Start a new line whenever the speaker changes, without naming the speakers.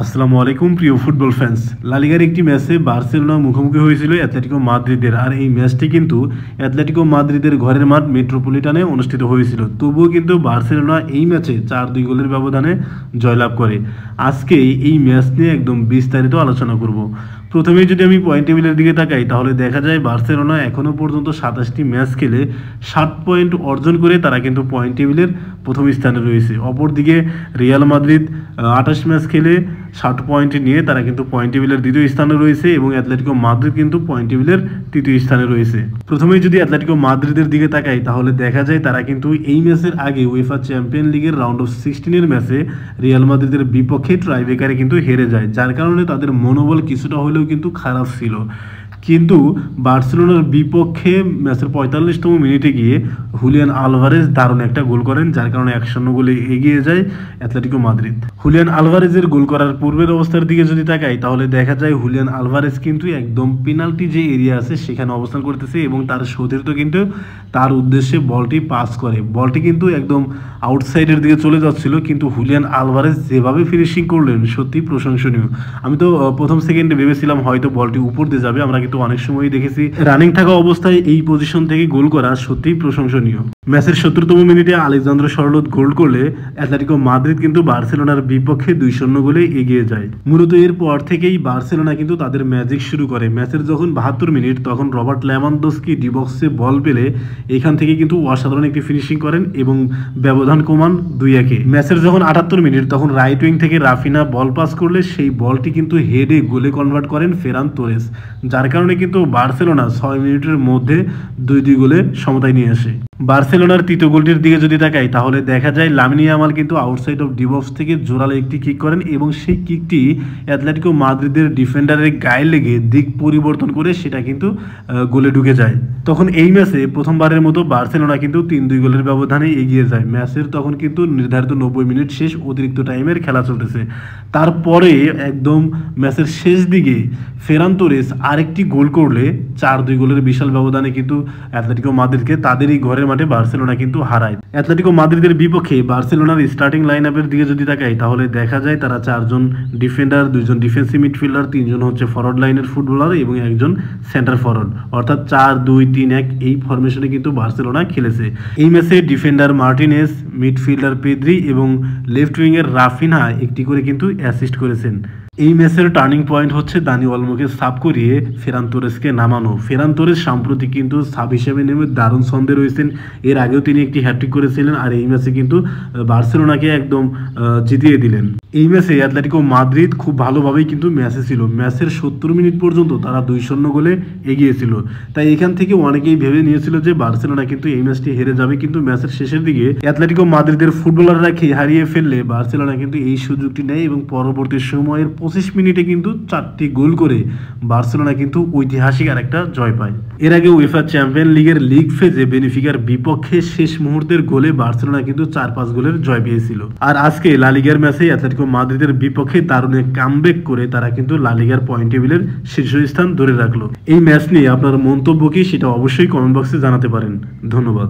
আসসালামু আলাইকুম প্রিয় ফুটবল ফ্যান্স। লা লিগার একটি ম্যাচে বার্সেলোনা মুখোমুখি হয়েছিল অ্যাটলেটিকো মাদ্রিদের। আর এই ম্যাচটি কিন্তু অ্যাটলেটিকো মাদ্রিদের ঘরের মাঠ মেট্রোপলিটানে অনুষ্ঠিত হয়েছিল। তবুও কিন্তু বার্সেলোনা এই ম্যাচে 4-2 গোলের ব্যবধানে জয়লাভ করে। আজকে এই ম্যাচ নিয়ে একদম বিস্তারিত আলোচনা করব। প্রথমেই যদি আমি পয়েন্ট টেবিলের দিকে তাকাই তাহলে দেখা যায় বার্সেলোনা এখনও পর্যন্ত 27টি ম্যাচ খেলে 60 পয়েন্ট অর্জন করে তারা কিন্তু পয়েন্ট টেবিলের প্রথম স্থানে রয়েছে। অপরদিকে রিয়াল মাদ্রিদ 28 ম্যাচ খেলে 60 পয়েন্ট নিয়ে তারা কিন্তু পয়েন্ট টেবিলের দ্বিতীয় স্থানে রয়েছে এবং অ্যাটলেটিকো মাদ্রিদ কিন্তু পয়েন্ট টেবিলের তৃতীয় স্থানে রয়েছে। প্রথমেই যদি অ্যাটলেটিকো মাদ্রিদের দিকে তাকাই তাহলে দেখা যায় তারা কিন্তু এই ম্যাচের আগে উয়েফা চ্যাম্পিয়ন লিগের রাউন্ড অফ 16-এর ম্যাচে রিয়াল মাদ্রিদের বিপক্ষে ট্রাইব্রেকারে কিন্তু হেরে যায়, যার কারণে তাদের মনোবল কিছুটা হলেও কিন্তু খারাপ ছিল। কিন্তু বার্সেলোনার বিপক্ষে ম্যাচের 45তম মিনিটে গিয়ে হুলিয়ান আলভারেজ দারুণ একটা গোল করেন, যার কারণে 1-0 গোলে এগিয়ে যায় অ্যাটলেটিকো মাদ্রিদ। হুলিয়ান আলভারেজের গোল করার পূর্বের অবস্থার দিকে যদি তাকাই তাহলে দেখা যায় হুলিয়ান আলভারেজ কিন্তু একদম পেনাল্টি যে এরিয়া আছে সেখানে অবস্থান করতেছে এবং তার সতীর্থ কিন্তু তার উদ্দেশ্যে বলটি পাস করে। বলটি কিন্তু একদম আউটসাইডের দিকে চলে যাচ্ছিল, কিন্তু হুলিয়ান আলভারেজ যেভাবে ফিনিশিং করলেন সত্যি প্রশংসনীয়। আমি তো প্রথম সেকেন্ডে ভেবেছিলাম হয়তো বলটি উপর দিয়ে যাবে, আমরা কিন্তু অনেক সময় দেখেছি রানিং থাকা অবস্থায় এই পজিশন থেকে গোল করা সত্যিই প্রশংসনীয়। ম্যাচের 70তম মিনিটে আলেক্সান্দ্রো সরলুত গোল করলে অ্যাটলেটিকো মাদ্রিদ কিন্তু বার্সেলোনার বিপক্ষে 2-0 গোলে এগিয়ে যায়। মূলত এরপর থেকেই বার্সেলোনা কিন্তু তাদের ম্যাজিক শুরু করে। ম্যাচের যখন 72 মিনিট তখন রবার্ট লেভানডস্কি ডি বক্সে বল পেলে এখান থেকে কিন্তু অসাধারণ একটি ফিনিশিং করেন এবং ব্যবধান কমান 2-1-এ। ম্যাচের যখন 78 মিনিট তখন রাইট উইং থেকে রাফিনা বল পাস করলে সেই বলটি কিন্তু হেডে গোলে কনভার্ট করেন ফেরান তোরেস, যার কারণে কিন্তু বার্সেলোনা 6 মিনিটের মধ্যে 2-2 গোলে সমতায় নিয়ে আসে। বার্সেলোনার তৃতীয় গোলটির দিকে যদি তাকাই তাহলে দেখা যায় লামিন ইয়ামাল কিন্তু আউটসাইড অফ ডি বক্স থেকে জোরালো একটি কিক করেন এবং সেই কিকটি অ্যাটলেটিকো মাদ্রিদের ডিফেন্ডারের গায়ে লেগে দিক পরিবর্তন করে সেটা কিন্তু গোলে ঢুকে যায়। তখন এই ম্যাচে প্রথমবারের মতো বার্সেলোনা কিন্তু 3-2 গোলের ব্যবধানে এগিয়ে যায়। ম্যাচের তখন কিন্তু নির্ধারিত 90 মিনিট শেষ, অতিরিক্ত টাইমের খেলা চলতেছে। তারপরে একদম ম্যাচের শেষ দিকে ফেরান তোরেস আরেকটি গোল করলে 4-2 গোলের বিশাল ব্যবধানে কিন্তু অ্যাটলেটিকো মাদ্রিদকে তাদেরই ঘরের মাঠে বার্সেলোনা কিন্তু হারায়। অ্যাটলেটিকো মাদ্রিদের বিপক্ষে বার্সেলোনার স্টার্টিং লাইন আপের দিকে যদি তাকাই তাহলে দেখা যায় তারা 4 জন ডিফেন্ডার, 2 জন ডিফেন্সিভ মিডফিল্ডার, 3 জন হচ্ছে ফরওয়ার্ড লাইনের ফুটবলার এবং 1 জন সেন্টার ফরওয়ার্ড, অর্থাৎ 4-2-3-1 এই ফরমেশনে কিন্তু বার্সেলোনা খেলেছে। এই ম্যাচে ডিফেন্ডার মার্টিনেস, মিডফিল্ডার পেদ্রি এবং লেফট উইংয়ের রাফিনহা একটি করে কিন্তু অ্যাসিস্ট করেছেন। এই ম্যাচের টার্নিং পয়েন্ট হচ্ছে দানি অলমোকে সাব করিয়ে ফেরান তোরেসকে নামানো। ফেরান তোরেস সাম্প্রতিক কিন্তু সাব হিসেবে নেমে দারুণ ছন্দে রয়েছেন। এর আগেও তিনি একটি হ্যাট্রিক করেছিলেন আর এই ম্যাচে কিন্তু বার্সেলোনাকে একদম জিতিয়ে দিলেন। এই ম্যাচে অ্যাটলেটিকো মাদ্রিদ খুব ভালোভাবেই কিন্তু ম্যাচে ছিল। ম্যাচের 70 মিনিট পর্যন্ত তারা 2-0 গোলে এগিয়েছিল। তাই এখান থেকে অনেকেই ভেবে নিয়েছিল যে বার্সেলোনা কিন্তু এই ম্যাচটি হেরে যাবে, কিন্তু ম্যাচের শেষের দিকে অ্যাটলেটিকো মাদ্রিদের ফুটবলাররা হারিয়ে ফেললে বার্সেলোনা কিন্তু এই সুযোগটি নেয় এবং পরবর্তী সময়ের 25 মিনিটে কিন্তু 4টি গোল করে বার্সেলোনা কিন্তু ঐতিহাসিক আরেকটা জয় পায়। এর আগে উয়েফা চ্যাম্পিয়ন লিগের লিগ ফেজে বেনিফিকার বিপক্ষে শেষ মুহূর্তের গোলে বার্সেলোনা কিন্তু 4-5 গোলের জয় পেয়েছিল। আর আজকে লা লিগার ম্যাচে অ্যাটলেটিকো মাদ্রিদের বিপক্ষে দারুণ কামব্যাক করে তারা কিন্তু লা লিগার পয়েন্ট টেবিলের শীর্ষস্থান ধরে রাখলো। এই ম্যাচ নিয়ে আপনার মন্তব্য কি সেটা অবশ্যই কমেন্ট বক্সে জানাতে পারেন। ধন্যবাদ।